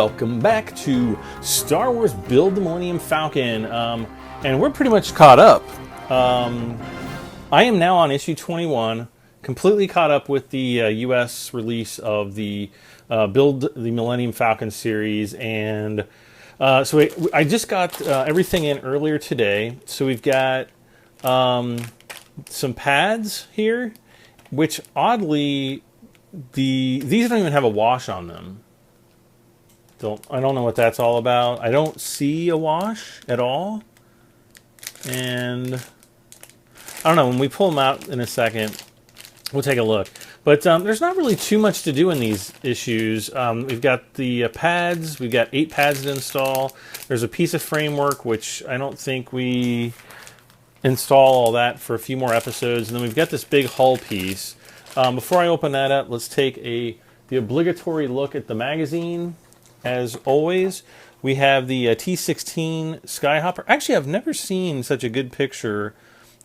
welcome back to Star Wars Build the Millennium Falcon. And we're pretty much caught up. I am now on issue 21, completely caught up with the US release of the Build the Millennium Falcon series. And so I just got everything in earlier today. So we've got some pads here, which oddly, these don't even have a wash on them. I don't know what that's all about. I don't see a wash at all. And I don't know, when we pull them out in a second, we'll take a look. But there's not really too much to do in these issues. We've got the pads. We've got 8 pads to install. There's a piece of framework, which I don't think we install all that for a few more episodes. And then we've got this big hull piece. Before I open that up, let's take the obligatory look at the magazine. As always, we have the T16 Skyhopper. Actually, I've never seen such a good picture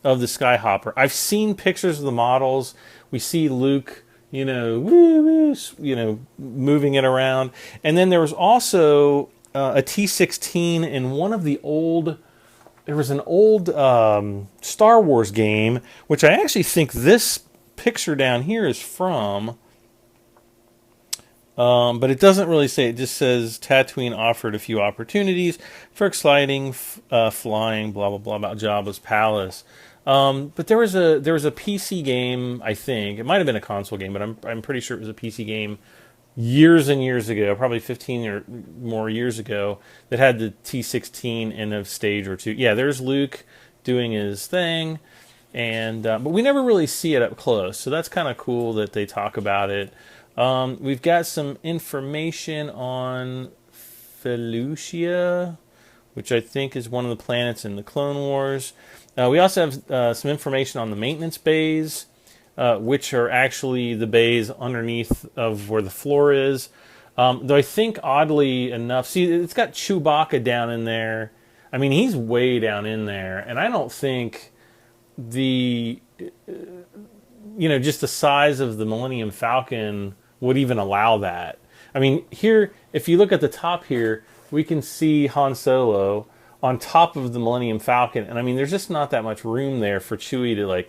of the Skyhopper. I've seen pictures of the models. We see Luke, moving it around. And then there was also a T16 in one of the old... There was an old Star Wars game, which I actually think this picture down here is from... but it doesn't really say. It just says Tatooine offered a few opportunities for exciting flying, blah blah blah, about Jabba's palace. But there was a PC game. I think it might have been a console game, but I'm pretty sure it was a PC game years and years ago, probably 15 or more years ago, that had the T16 in a stage or two. Yeah, there's Luke doing his thing, and but we never really see it up close. So that's kind of cool that they talk about it. We've got some information on Felucia, which I think is one of the planets in the Clone Wars. We also have some information on the maintenance bays, which are actually the bays underneath of where the floor is. Though I think, oddly enough, see, it's got Chewbacca down in there. I mean, he's way down in there, and I don't think just the size of the Millennium Falcon would even allow that. I mean, here, if you look at the top here, we can see Han Solo on top of the Millennium Falcon. And I mean, there's just not that much room there for Chewie to,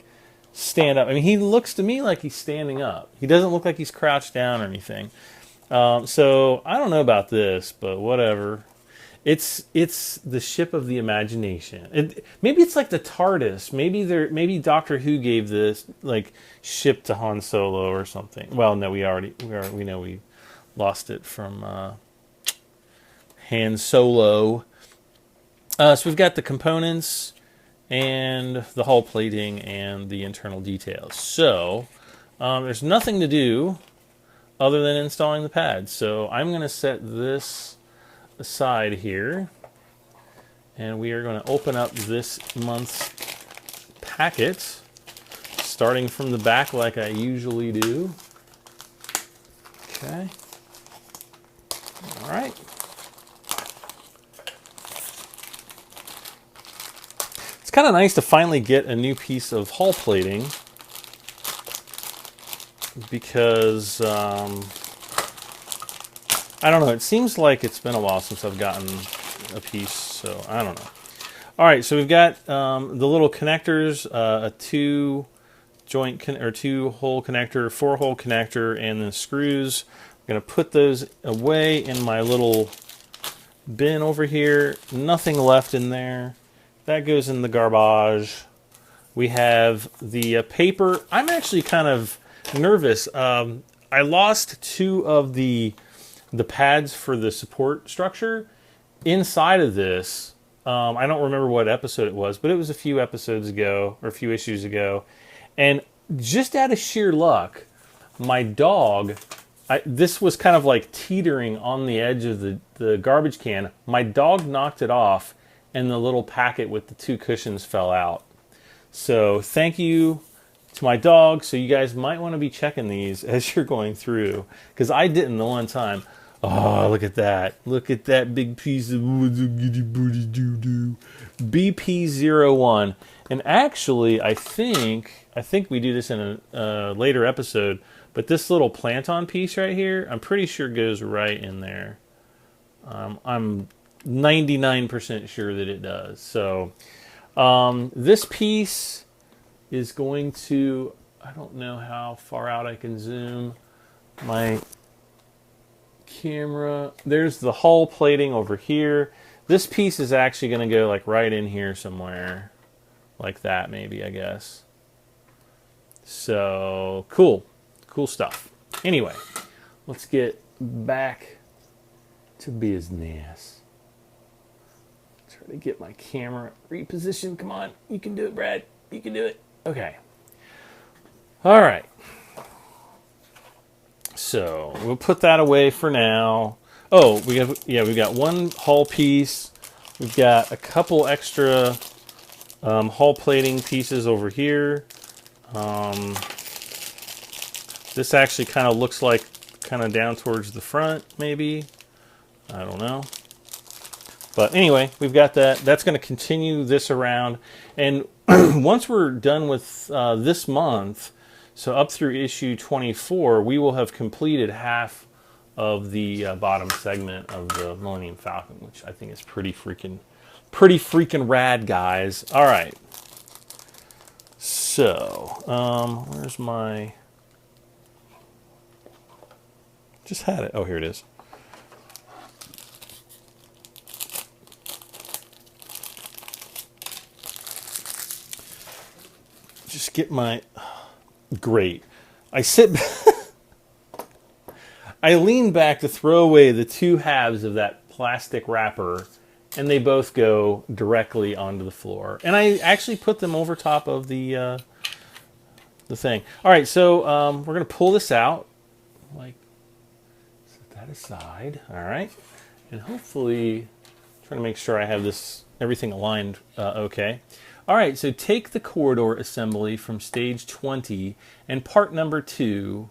stand up. I mean, he looks to me like he's standing up. He doesn't look like he's crouched down or anything. So, I don't know about this, but whatever. It's the ship of the imagination. Maybe it's like the TARDIS. Maybe Doctor Who gave this ship to Han Solo or something. Well, no, we know we lost it from Han Solo. So we've got the components and the hull plating and the internal details. So there's nothing to do other than installing the pads. So I'm going to set this aside here, and we are going to open up this month's packet, starting from the back like I usually do. Okay. All right. It's kind of nice to finally get a new piece of hull plating, because I don't know. It seems like it's been a while since I've gotten a piece, so I don't know. All right, so we've got the little connectors, a 2-hole connector, 4-hole connector, and then screws. I'm going to put those away in my little bin over here. Nothing left in there. That goes in the garbage. We have the paper. I'm actually kind of nervous. I lost 2 of the pads for the support structure inside of this. I don't remember what episode it was, but it was a few episodes ago, or a few issues ago. And just out of sheer luck, my dog, this was kind of like teetering on the edge of the garbage can. My dog knocked it off, and the little packet with the 2 cushions fell out. So thank you to my dog. So you guys might want to be checking these as you're going through, because I didn't the one time. Oh, look at that. Look at that big piece of BP01. And actually, I think we do this in a later episode, but this little plant-on piece right here, I'm pretty sure goes right in there. I'm 99% sure that it does. So this piece is going to, I don't know how far out I can zoom my camera. There's the hull plating over here. This piece is actually going to go like right in here somewhere. Like that maybe, I guess. So, cool. Cool stuff. Anyway, let's get back to business. Try to get my camera repositioned. Come on. You can do it, Brad. You can do it. Okay. All right. So, we'll put that away for now. Oh, we've got one hull piece. We've got a couple extra hull plating pieces over here. This actually kind of looks like kind of down towards the front, maybe. I don't know. But anyway, we've got that. That's going to continue this around. And once we're done with this month, so up through issue 24, we will have completed half of the bottom segment of the Millennium Falcon, which I think is pretty freaking rad, guys. All right. So, where's my... Just had it. Oh, here it is. Just get my... Great. I sit... I lean back to throw away the two halves of that plastic wrapper, and they both go directly onto the floor. And I actually put them over top of the thing. All right, so we're going to pull this out. Like, set that aside. All right. And hopefully, trying to make sure I have everything aligned okay. All right, so take the corridor assembly from stage 20 and part number 2,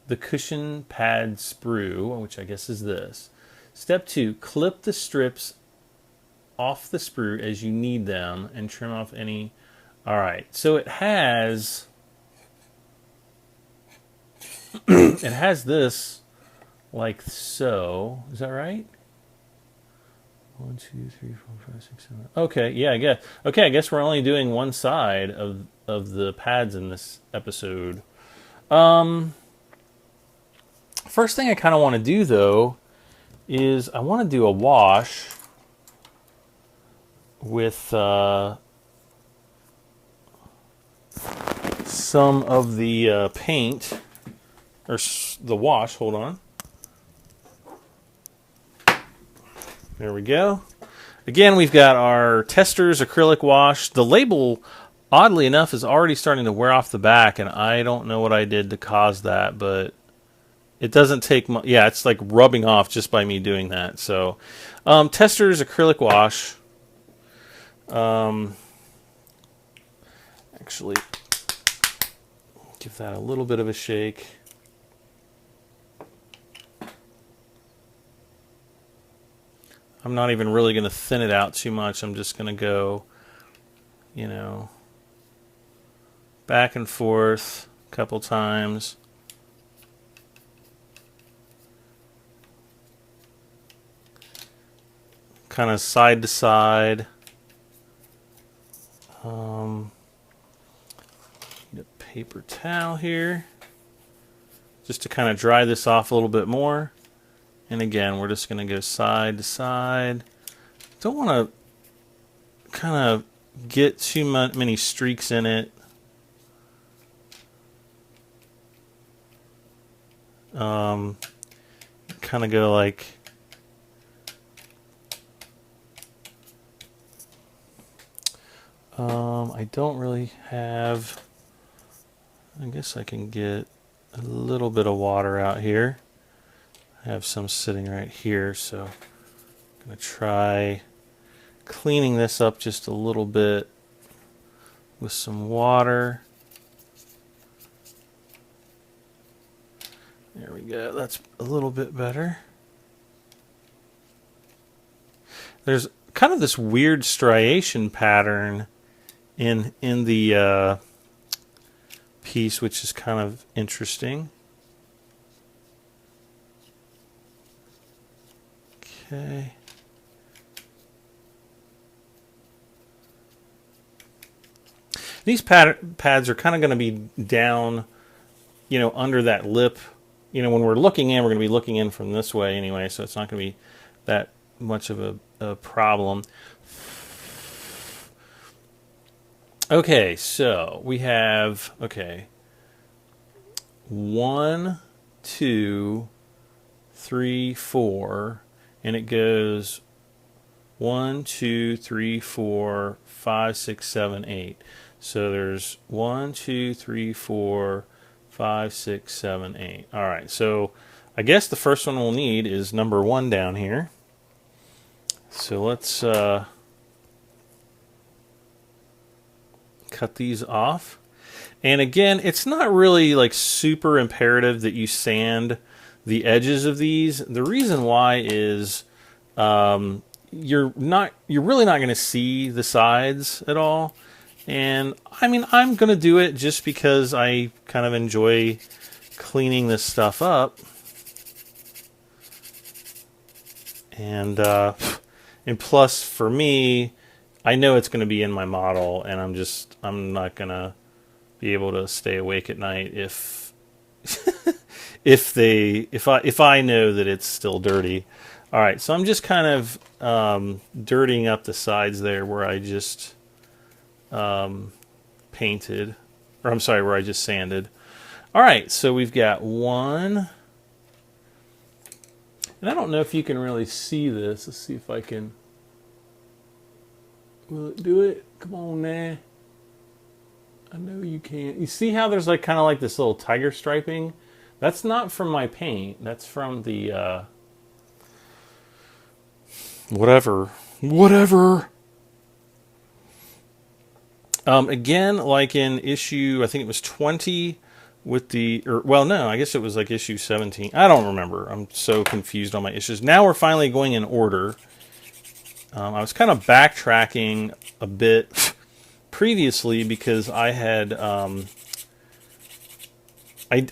the cushion pad sprue, which I guess is this. Step 2, clip the strips off the sprue as you need them and trim off any... All right, so it has... it has this like so. Is that right? 1, 2, 3, 4, 5, 6, 7. Okay, yeah, I guess. Okay, I guess we're only doing one side of the pads in this episode. First thing I kind of want to do though is I want to do a wash with some of the paint or the wash. Hold on. There we go. Again, we've got our Testors acrylic wash. The label, oddly enough, is already starting to wear off the back, and I don't know what I did to cause that, but it doesn't take much. Yeah, it's like rubbing off just by me doing that. So, Testors acrylic wash. Actually, give that a little bit of a shake. I'm not even really going to thin it out too much. I'm just going to go, you know, back and forth a couple times. Kind of side to side. Need a paper towel here just to kind of dry this off a little bit more. And again, we're just going to go side to side. Don't want to kind of get too many streaks in it. Kind of go like... I don't really have... I guess I can get a little bit of water out here. I have some sitting right here, so I'm going to try cleaning this up just a little bit with some water. There we go. That's a little bit better. There's kind of this weird striation pattern in the piece, which is kind of interesting. Okay. These pads are kind of going to be down, you know, under that lip. You know, when we're looking in, we're going to be looking in from this way anyway, so it's not going to be that much of a problem. Okay, so we have, okay, 1, 2, 3, 4, and it goes 1, 2, 3, 4, 5, 6, 7, 8. So there's 1, 2, 3, 4, 5, 6, 7, 8. All right, so I guess the first one we'll need is number 1 down here. So let's cut these off. And again, it's not really like super imperative that you sand the edges of these. The reason why is you're really not going to see the sides at all. And I mean, I'm going to do it just because I kind of enjoy cleaning this stuff up. And plus for me, I know it's going to be in my model, and I'm not going to be able to stay awake at night if if I know that it's still dirty. All right, so I'm just kind of dirtying up the sides there where I just painted, or I'm sorry, where I just sanded. All right, so we've got 1, and I don't know if you can really see this. Let's see if I can. Will it do it? Come on, man. I know you can't. You see how there's like kind of like this little tiger striping? That's not from my paint. That's from the whatever. Again, like in issue, I think it was 20 with the, or well, no, I guess it was like issue 17. I don't remember. I'm so confused on my issues. Now we're finally going in order. I was kind of backtracking a bit previously because I had I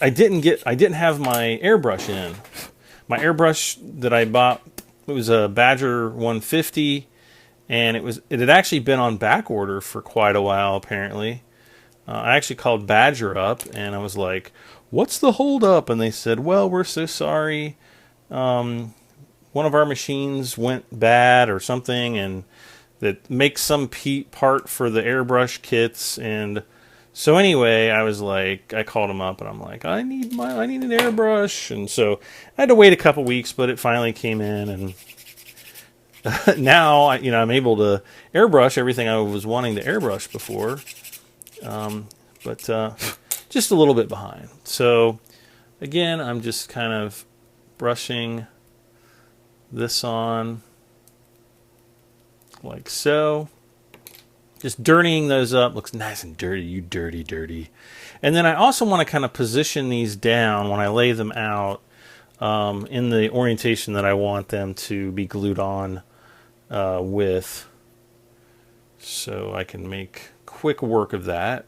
didn't have my airbrush in. My airbrush that I bought, it was a Badger 150, and it had actually been on back order for quite a while apparently. I actually called Badger up and I was like, "What's the hold up?" And they said, "Well, we're so sorry. One of our machines went bad or something, and that makes some part for the airbrush kits." And so anyway, I was like, I called them up and I'm like, I need an airbrush. And so I had to wait a couple weeks, but it finally came in, and now I'm able to airbrush everything I was wanting to airbrush before. But just a little bit behind. So again, I'm just kind of brushing this on like so. Just dirtying those up. Looks nice and dirty. You dirty. And then I also want to kind of position these down when I lay them out in the orientation that I want them to be glued on with. So I can make quick work of that.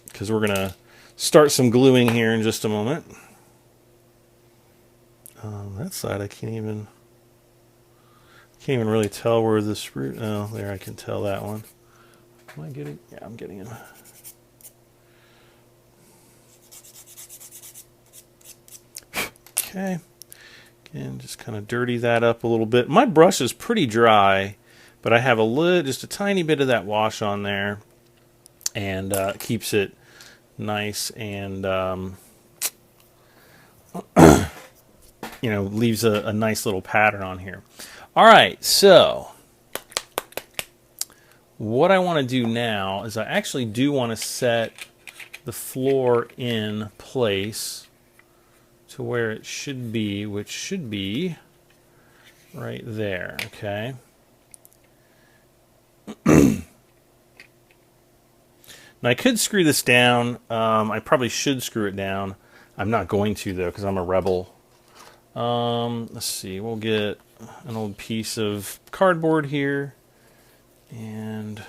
Because we're going to start some gluing here in just a moment. That side I can't even really tell where this root. Oh, there I can tell that one. Am I getting? Yeah, I'm getting him. Okay. Again, just kind of dirty that up a little bit. My brush is pretty dry, but I have just a tiny bit of that wash on there, and keeps it nice and leaves a nice little pattern on here. All right, so what I want to do now is I actually do want to set the floor in place to where it should be, which should be right there, okay? Now I could screw this down. I probably should screw it down. I'm not going to though, because I'm a rebel. Let's see, we'll get an old piece of cardboard here and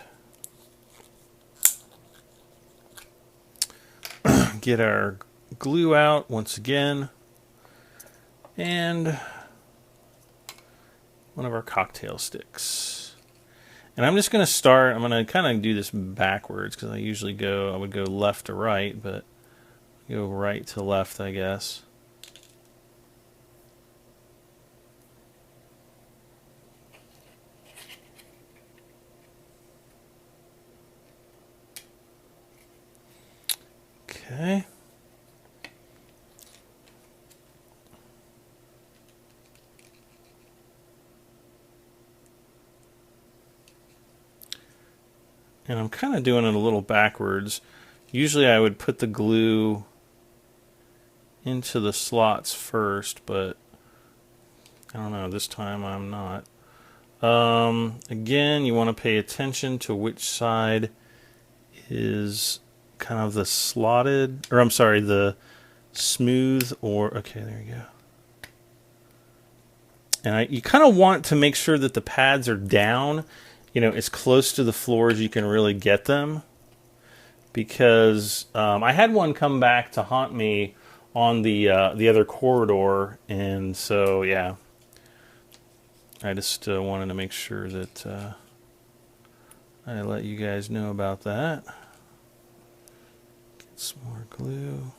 get our glue out once again. And one of our cocktail sticks. And I'm just going to start, I'm going to kind of do this backwards because I would go left to right, but go right to left, I guess. Okay. And I'm kind of doing it a little backwards. Usually I would put the glue into the slots first, but I don't know, this time I'm not. Again, you want to pay attention to which side is kind of the slotted, or I'm sorry, the smooth, or, okay, there you go. And you kind of want to make sure that the pads are down, you know, as close to the floor as you can really get them. Because I had one come back to haunt me on the other corridor, and so, yeah. I just wanted to make sure that I let you guys know about that. Get some more glue.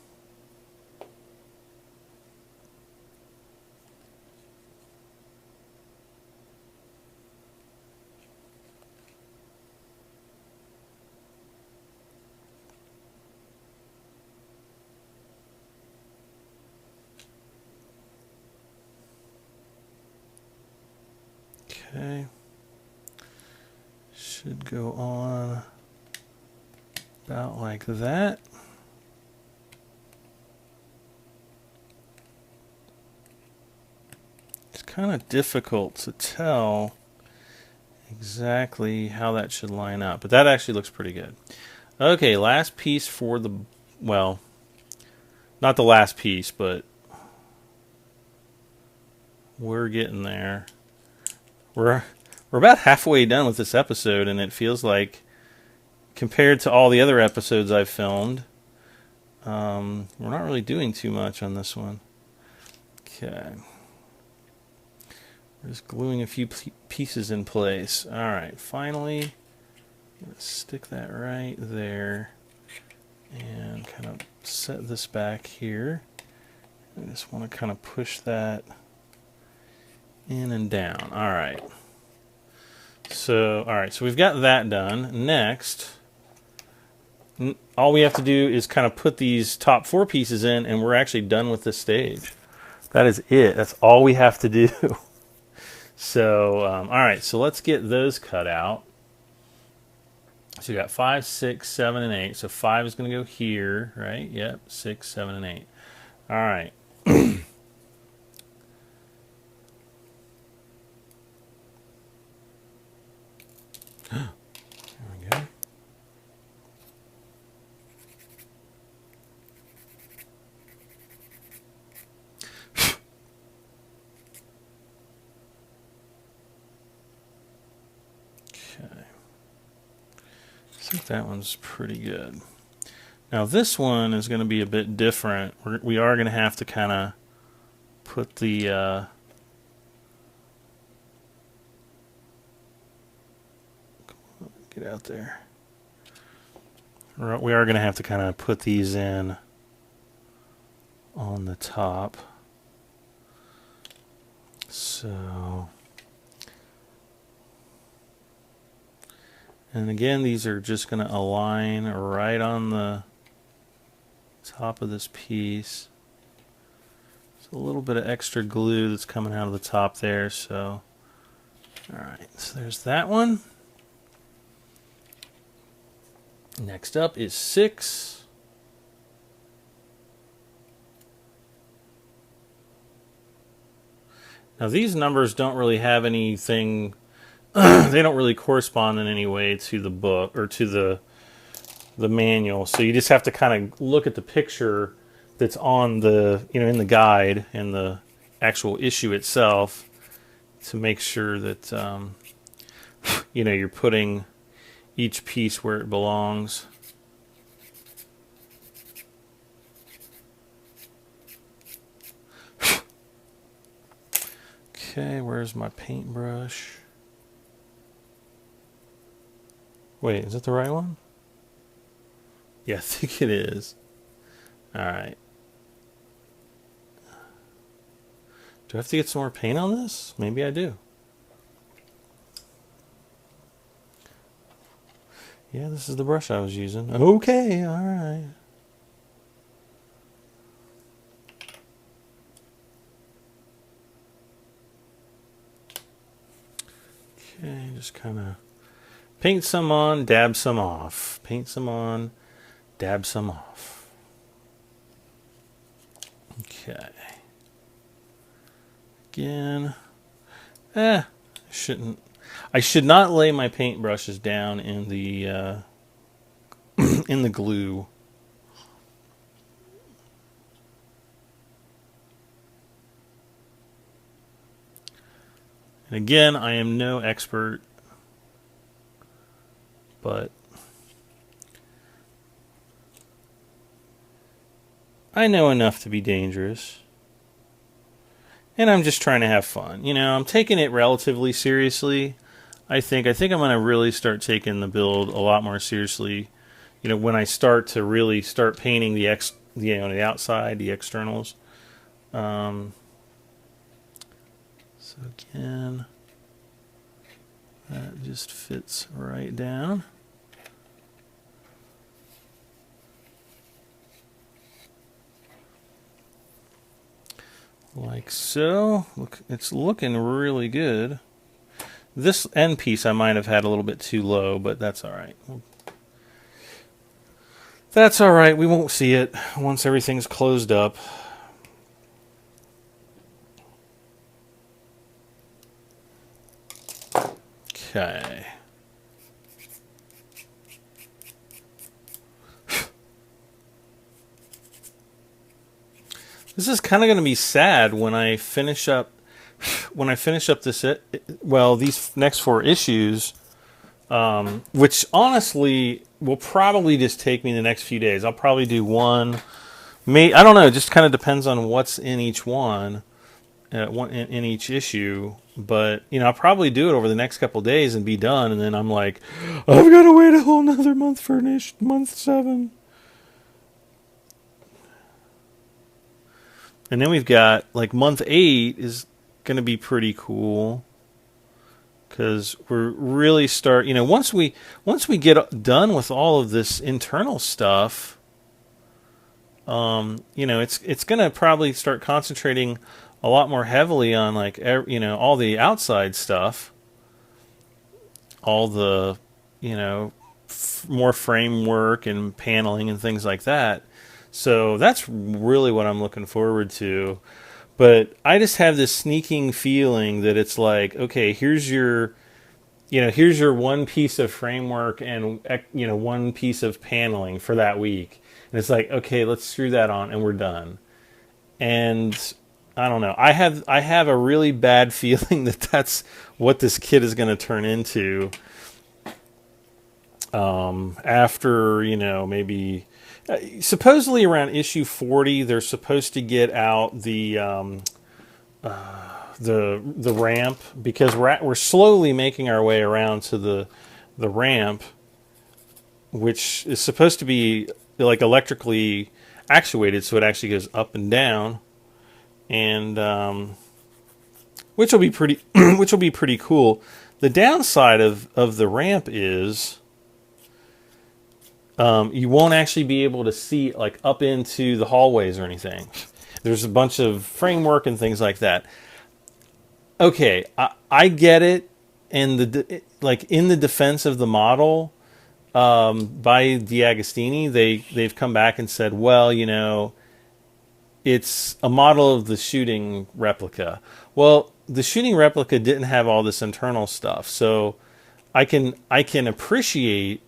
Okay. Should go on about like that. It's kind of difficult to tell exactly how that should line up, but that actually looks pretty good. Okay, last piece for the, well, not the last piece, but we're getting there. We're about halfway done with this episode, and it feels like, compared to all the other episodes I've filmed, we're not really doing too much on this one. Okay. We're just gluing a few pieces in place. Alright, finally, let's stick that right there, and kind of set this back here. I just want to kind of push that in and down. Alright. So we've got that done. Next, all we have to do is kind of put these top 4 pieces in, and we're actually done with this stage. That is it. That's all we have to do. So, alright, so let's get those cut out. So we got 5, 6, 7, and 8. So 5 is going to go here, right? Yep, 6, 7, and 8. Alright. There we go. Okay. I think that one's pretty good. Now this one is going to be a bit different. We are going to have to kind of put the get out there. We are going to have to kind of put these in on the top. So, and again, these are just going to align right on the top of this piece. There's a little bit of extra glue that's coming out of the top there. So, alright, so there's that one. Next up is 6. Now these numbers don't really have anything, they don't really correspond in any way to the book or to the manual. So you just have to kind of look at the picture that's on the, you know, in the guide and the actual issue itself to make sure that, you know, you're putting each piece where it belongs. Okay, where's my paintbrush? Wait, is that the right one? Yeah, I think it is. All right. Do I have to get some more paint on this? Maybe I do. Yeah, this is the brush I was using. Okay, all right. Okay, just kind of paint some on, dab some off. Paint some on, dab some off. Okay. Again. Shouldn't. I should not lay my paintbrushes down in the in the glue. And again, I am no expert, but I know enough to be dangerous. And I'm just trying to have fun. You know, I'm taking it relatively seriously. I think I'm going to really start taking the build a lot more seriously. You know, when I start to really start painting the the outside, the externals. So again, that just fits right down. Like so. Look, it's looking really good. This end piece I might have had a little bit too low, but that's all right. That's all right. We won't see it once everything's closed up. Okay. This is kind of going to be sad when I finish up this, well, these next 4 issues, which honestly will probably just take me the next few days. I'll probably do one, I don't know, it just kind of depends on what's in each one in each issue, but you know, I'll probably do it over the next couple days and be done, and then I'm like, I've got to wait a whole nother month for month 7. And then we've got, like, month 8 is going to be pretty cool. Because we're really you know, once we get done with all of this internal stuff, you know, it's going to probably start concentrating a lot more heavily on, like, you know, all the outside stuff. All the, you know, more framework and paneling and things like that. So that's really what I'm looking forward to. But I just have this sneaking feeling that it's like, okay, here's your one piece of framework and, you know, one piece of paneling for that week. And it's like, okay, let's screw that on and we're done. And I don't know. I have a really bad feeling that that's what this kit is going to turn into. After, you know, maybe... supposedly around issue 40, they're supposed to get out the ramp, because we're slowly making our way around to the ramp, which is supposed to be like electrically actuated, so it actually goes up and down, and which will be pretty cool. The downside of the ramp is, you won't actually be able to see, like, up into the hallways or anything. There's a bunch of framework and things like that. Okay, I get it, and like, in the defense of the model, by DeAgostini, they've come back and said, well, you know, it's a model of the shooting replica. Well, the shooting replica didn't have all this internal stuff, so I can appreciate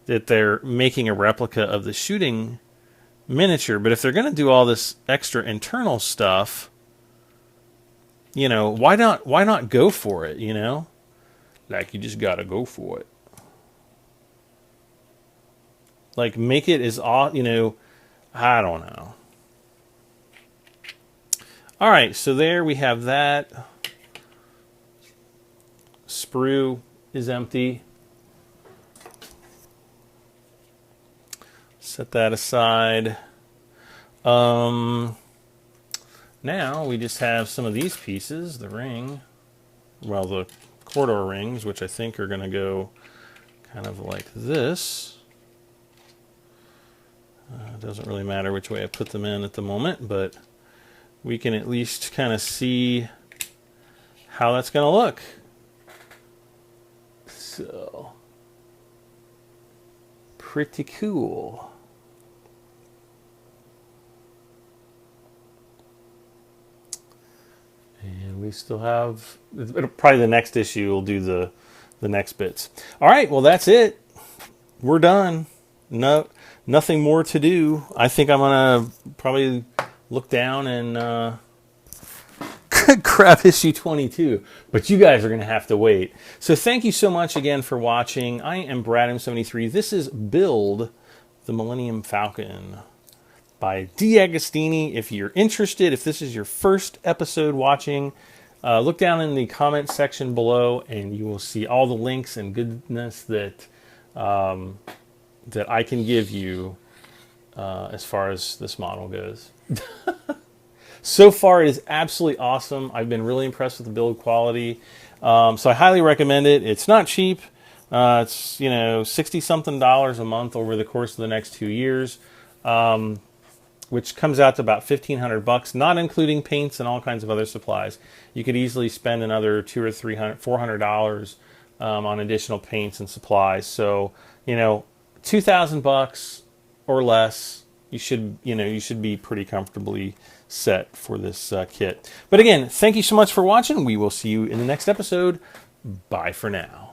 that they're making a replica of the shooting miniature, but if they're going to do all this extra internal stuff, you know, why not go for it, you know? Like, you just got to go for it. Like, make it as, you know, I don't know. All right, so there we have that. sprue is empty. Set that aside. Now we just have some of these pieces, the ring, well, the corridor rings, which I think are going to go kind of like this. It doesn't really matter which way I put them in at the moment, but we can at least kind of see how that's going to look. So, pretty cool. And we still have, probably the next issue will do the next bits. All right, well, that's it. We're done. No, nothing more to do. I think I'm going to probably look down and grab issue 22. But you guys are going to have to wait. So thank you so much again for watching. I am BradM73. This is Build the Millennium Falcon by DeAgostini. If you're interested, if this is your first episode watching, look down in the comment section below and you will see all the links and goodness that that I can give you as far as this model goes. So far, it is absolutely awesome. I've been really impressed with the build quality. So I highly recommend it. It's not cheap. It's, you know, $60-something a month over the course of the next 2 years. Which comes out to about $1,500, not including paints and all kinds of other supplies. You could easily spend another $200 or $400 on additional paints and supplies. So, you know, $2,000 or less, you should be pretty comfortably set for this kit. But again, thank you so much for watching. We will see you in the next episode. Bye for now.